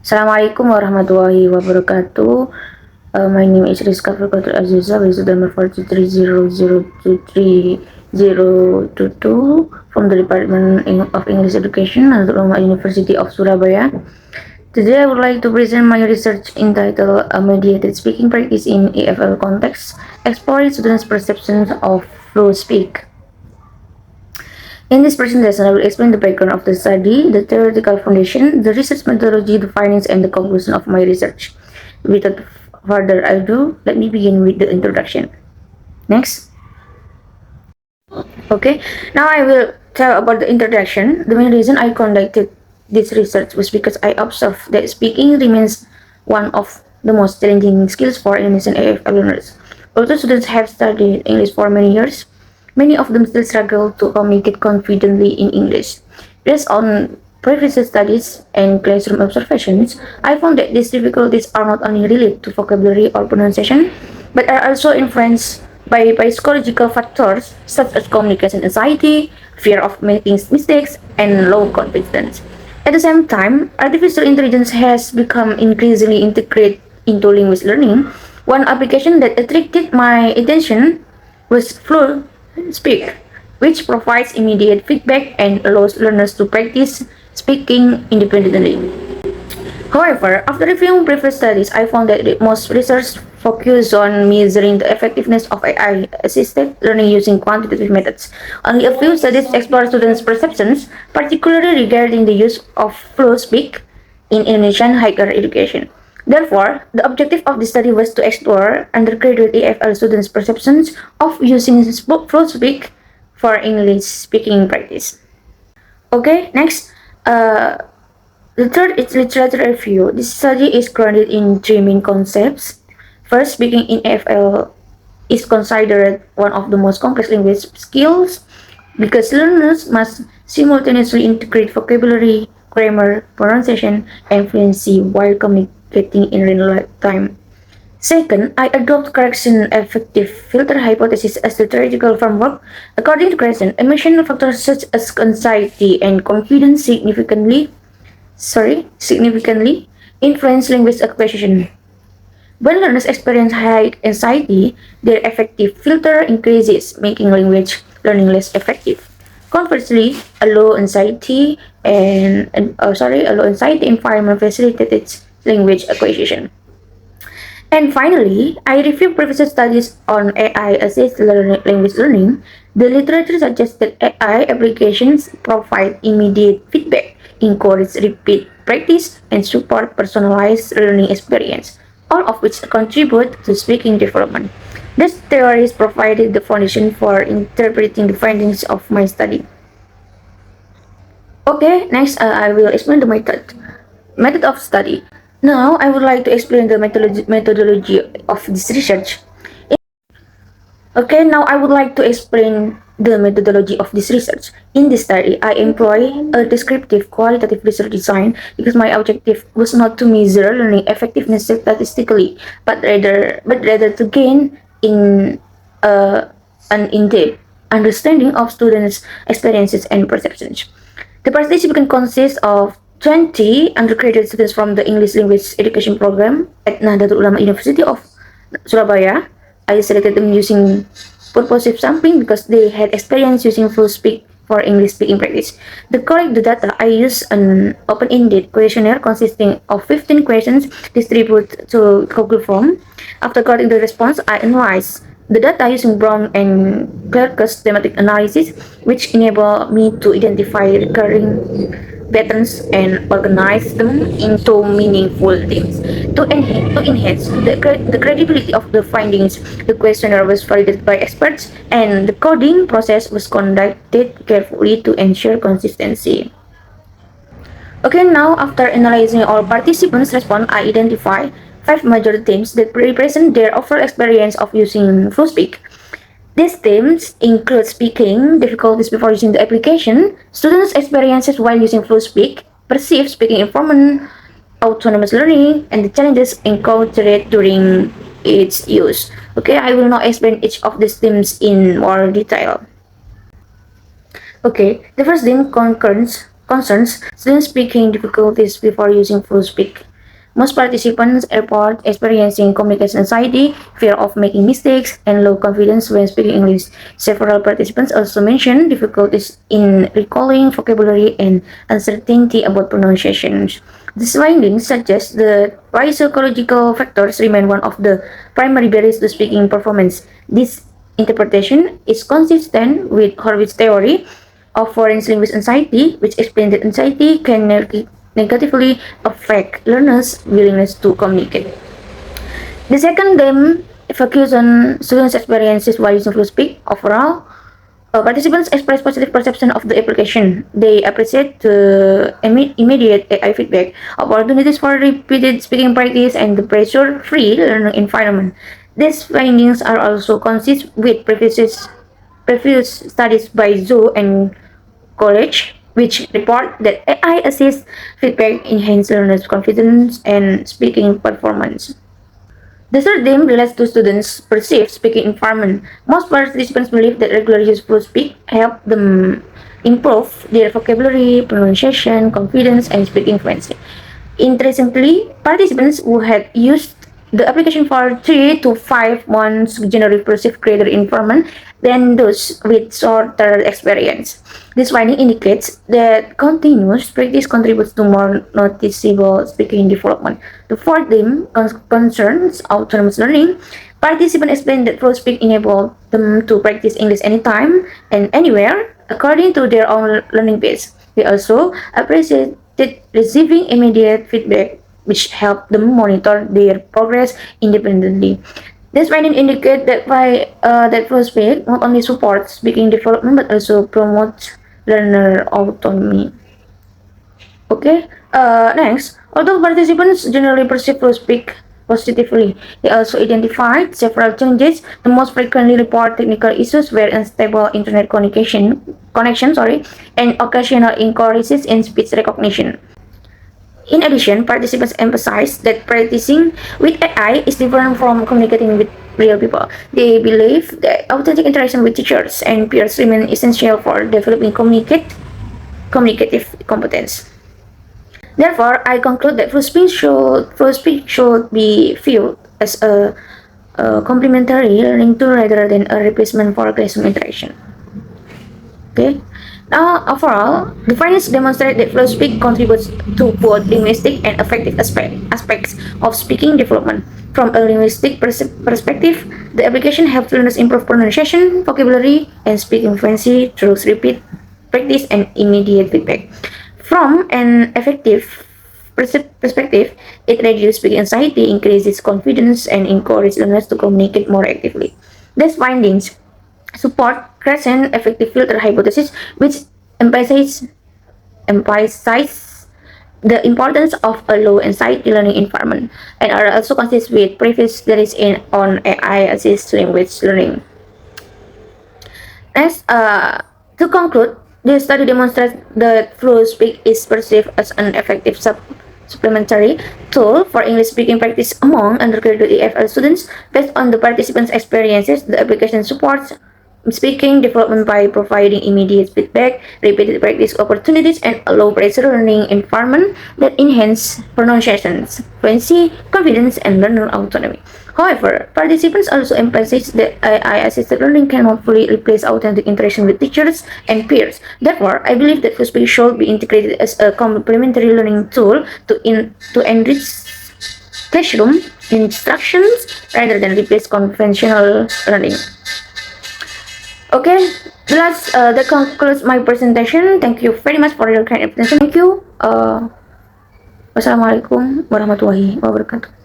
Assalamualaikum warahmatullahi wabarakatuh. My name is Rizka Furqatul Aziza, based on number 4300230022 from the Department of English Education, Al University of Surabaya. Today I would like to present my research entitled Al-Mediated Speaking Practice in EFL Context, exploring students' perceptions of flow speak. In this presentation, I will explain the background of the study, the theoretical foundation, the research methodology, the findings, and the conclusion of my research. Without further ado, let me begin with the introduction. Next. Okay, now I will tell about the introduction. The main reason I conducted this research was because I observed that speaking remains one of the most challenging skills for Indonesian AFL learners. Although students have studied English for many years, many of them still struggle to communicate confidently in English. Based on previous studies and classroom observations, I found that these difficulties are not only related to vocabulary or pronunciation, but are also influenced by psychological factors such as communication anxiety, fear of making mistakes, and low confidence. At the same time, artificial intelligence has become increasingly integrated into language learning. One application that attracted my attention was Flow Speak, which provides immediate feedback and allows learners to practice speaking independently. However, after reviewing previous studies, I found that most research focused on measuring the effectiveness of AI-assisted learning using quantitative methods. Only a few studies explore students' perceptions, particularly regarding the use of flow speak in Indonesian higher education. Therefore, the objective of the study was to explore undergraduate AFL students' perceptions of using flow speak for English speaking practice. Okay, next. The third is literature review. This study is grounded in three main concepts. First, speaking in AFL is considered one of the most complex language skills because learners must simultaneously integrate vocabulary, grammar, pronunciation, and fluency while communicating in real time. Second, I adopt correction effective filter hypothesis as the theoretical framework. According to correction, emotional factors such as anxiety and confidence significantly influence language acquisition. When learners experience high anxiety, their effective filter increases, making language learning less effective. Conversely, a low anxiety environment facilitates language acquisition. And finally, I reviewed previous studies on AI-assisted language learning. The literature suggests that AI applications provide immediate feedback, encourage repeat practice, and support personalized learning experience, all of which contribute to speaking development. These theories provided the foundation for interpreting the findings of my study. Okay, next I will explain the method of study. Now I would like to explain the methodology of this research. Okay, now I would like to explain the methodology of this research. In this study, I employ a descriptive qualitative research design because my objective was not to measure learning effectiveness statistically, but rather to gain an in-depth understanding of students' experiences and perceptions. The participants consist of 20 undergraduate students from the English Language Education Program at Nahdlatul Ulama University of Surabaya. I selected them using purposive sampling because they had experience using full speak for English speaking practice. To collect the data, I used an open-ended questionnaire consisting of 15 questions distributed to Google Form. After collecting the response, I analyzed the data using Brown and Clark's thematic analysis, which enable me to identify recurring patterns and organize them into meaningful themes. To enhance the credibility of the findings, the questionnaire was validated by experts and the coding process was conducted carefully to ensure consistency. Okay, now after analyzing all participants' response, I identify five major themes that represent their overall experience of using FlowSpeak. These themes include speaking, difficulties before using the application, students' experiences while using FlowSpeak, perceived speaking environment, autonomous learning, and the challenges encountered during its use. Okay, I will now explain each of these themes in more detail. Okay, the first theme concerns student speaking difficulties before using FlowSpeak. Most participants report experiencing communication anxiety, fear of making mistakes, and low confidence when speaking English. Several participants also mentioned difficulties in recalling vocabulary and uncertainty about pronunciations. These findings suggest that why psychological factors remain one of the primary barriers to speaking performance. This interpretation is consistent with Horvitz's theory of foreign language anxiety, which explains that anxiety can negatively affect learners' willingness to communicate. The second theme focuses on students' experiences while using fluent speak. Overall, participants express positive perception of the application. They appreciate the immediate AI feedback, opportunities for repeated speaking practice, and the pressure-free learning environment. These findings are also consistent with previous studies by Zhou and College, which report that AI assists feedback enhance learners' confidence and speaking performance. The third theme relates to students' perceived speaking environment. Most participants believe that regular use of speak help them improve their vocabulary, pronunciation, confidence, and speaking fluency. Interestingly, participants who had used the application for 3 to 5 months generally perceive greater improvement than those with shorter experience. This finding indicates that continuous practice contributes to more noticeable speaking development. The fourth theme concerns autonomous learning. Participants explain that flow speak enable them to practice English anytime and anywhere according to their own learning pace. They also appreciate receiving immediate feedback, which help them monitor their progress independently. This finding indicate that that prospect not only supports speaking development but also promotes learner autonomy. Okay. Next, although participants generally perceive speak positively, they also identified several challenges. The most frequently reported technical issues were unstable internet connection, and occasional inconsistencies in speech recognition. In addition, participants emphasized that practicing with AI is different from communicating with real people. They believe that authentic interaction with teachers and peers remain essential for developing communicative competence. Therefore, I conclude that full speech should be viewed as a complementary learning tool rather than a replacement for classroom interaction. Okay. Now, overall, the findings demonstrate that flow speak contributes to both linguistic and affective aspects of speaking development. From a linguistic perspective, the application helps learners improve pronunciation, vocabulary, and speaking fluency through repeat practice and immediate feedback. From an effective perspective, it reduces speaking anxiety, increases confidence, and encourages learners to communicate more actively. These findings support Crescent effective filter hypothesis, which emphasize the importance of a low anxiety learning environment and are also consistent with previous studies on AI assisted language learning. Next, to conclude, this study demonstrates that Flow Speak is perceived as an effective supplementary tool for English speaking practice among undergraduate EFL students. Based on the participants' experiences, the application supports speaking development by providing immediate feedback, repeated practice opportunities, and a low pressure learning environment that enhance pronunciations, fluency, confidence, and learner autonomy. However, participants also emphasize that AI-assisted learning cannot fully replace authentic interaction with teachers and peers. Therefore, I believe that FlowSpeak should be integrated as a complementary learning tool to enrich classroom instructions rather than replace conventional learning. Okay, that concludes my presentation. Thank you very much for your kind attention. Thank you. Wassalamualaikum warahmatullahi wabarakatuh.